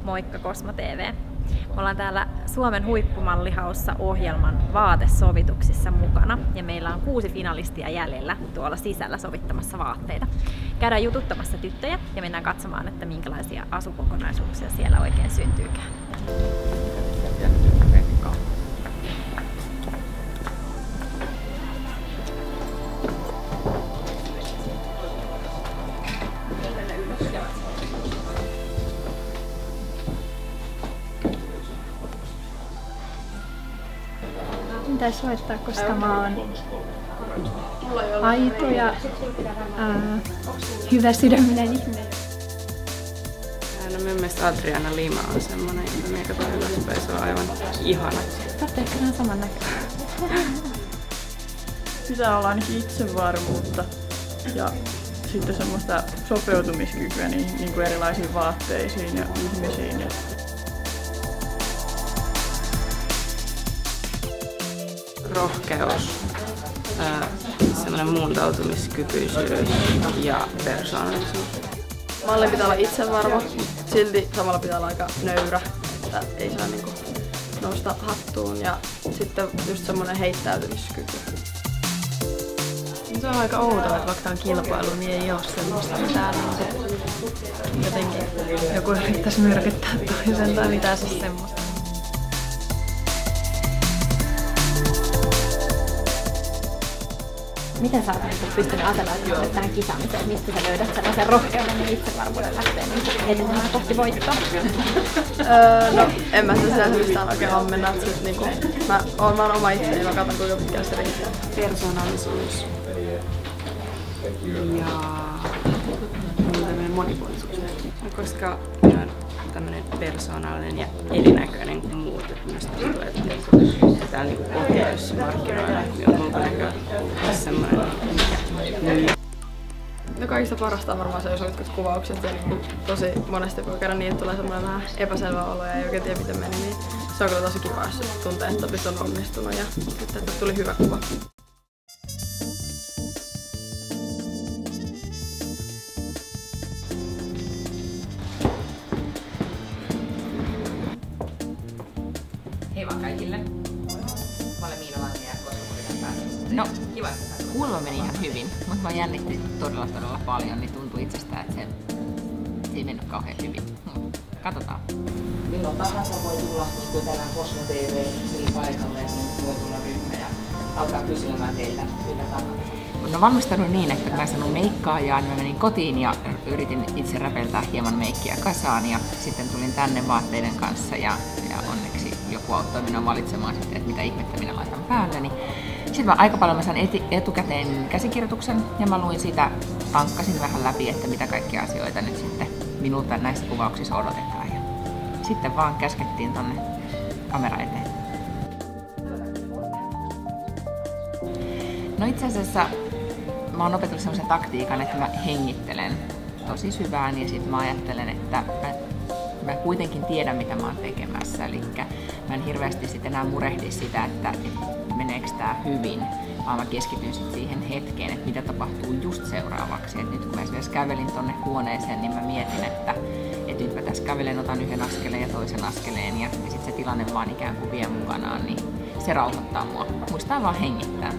Moikka Cosmo TV! Me ollaan täällä Suomen huippumallihaussa ohjelman vaatesovituksissa mukana ja meillä on 6 finalistia jäljellä tuolla sisällä sovittamassa vaatteita. Käydään jututtamassa tyttöjä ja mennään katsomaan, että minkälaisia asukokonaisuuksia siellä oikein syntyykään. Pitäisi soittaa, koska mä oon aito ja hyvä sydäminen ihminen. No minun mielestä Adriana Lima on semmonen, joka mikä toi ylöspäin, se on aivan ihana. Tästä ehkä ihan saman näköinen. Pitää olla ainakin itsevarmuutta ja sitten semmoista sopeutumiskykyä niin kuin erilaisiin vaatteisiin ja ihmisiin. Rohkeus, semmoinen muuntautumiskykyisyys ja persoonallisuus. Mallin pitää olla itsevarma, silti samalla pitää olla aika nöyrä, että ei saa niinku nousta hattuun ja sitten just semmoinen heittäytymiskyky. Se on aika outoa, että vaikka on kilpailu, niin ei ole semmoista, mitä täällä on jotenkin joku yrittäisi myrkyttää toisen tai mitään se semmoista. Miten sä oot pystynyt asemoimaan tähän kisaamiseen? Mistä sä löydät sellaisen rohkeuden ja itsevarmuuden lähteä etenemään kohti voittoa? No, en mä sitä sinänsä mistään oikein ammenna. Niinku, mä oon vaan oma itseni, mä katson kuinka pitkään se riittää. Persoonallisuus ja monipuolisuus. Koska mä oon tämmönen persoonallinen ja erinäköinen kuin muut. Minusta tuntuu, että tää on kokeus markkinoilla, että on ulkonäkö semmoinen mikä. No kaikista parasta on varmaan se, jos olet kuvaukset ja niin tosi monesti voi käydä niin, että tulee semmoinen vähän epäselvä olo ja ei oikein tiedä miten meni, niin se on kyllä tosi kiva, jos tuntee, että opit on onnistunut ja että tuli hyvä kuva. Hei vaan kaikille. Mä olen Miina Lantia ja Cosmo TV. No, Kiva, kuulemma meni ihan hyvin, mutta mä jännitti todella paljon, niin tuntui itsestään, että se ei mennyt kauhean hyvin. Katsotaan. milloin tahansa voi tulla, kun täällä on Cosmo TV paikalle, niin voi tulla ryhmä ja alkaa kyselemään teiltä mitä tahansa. No valmistanut niin, että kun mä sanon meikkaajaa, niin mä menin kotiin ja yritin itse räpeltää hieman meikkiä kasaan ja sitten tulin tänne vaatteiden kanssa ja onneksi joku auttoi minua valitsemaan sitten, että mitä ihmettä minä laitan päälleni. Sitten mä aika paljon sain etukäteen käsikirjoituksen ja mä luin sitä, tankkasin vähän läpi, että mitä kaikkia asioita nyt sitten minulta näissä kuvauksissa odotetaan. Ja sitten vaan käskettiin tonne kamera eteen. No itse asiassa mä oon opetellut sellaisen taktiikan, että mä hengittelen tosi syvään ja sitten mä ajattelen, että mä kuitenkin tiedän mitä mä oon tekemässä. Eli mä en hirveästi sitten enää murehdi sitä, että meneekö tää hyvin, vaan mä keskityn sitten siihen hetkeen, että mitä tapahtuu just seuraavaksi. Et nyt kun mä esimerkiksi kävelin tonne huoneeseen, niin mä mietin, että nyt mä tässä kävelen, otan yhden askeleen ja toisen askeleen ja sitten se tilanne vaan ikään kuin vie mukanaan, niin se rauhoittaa mua. Muistaa vaan hengittää.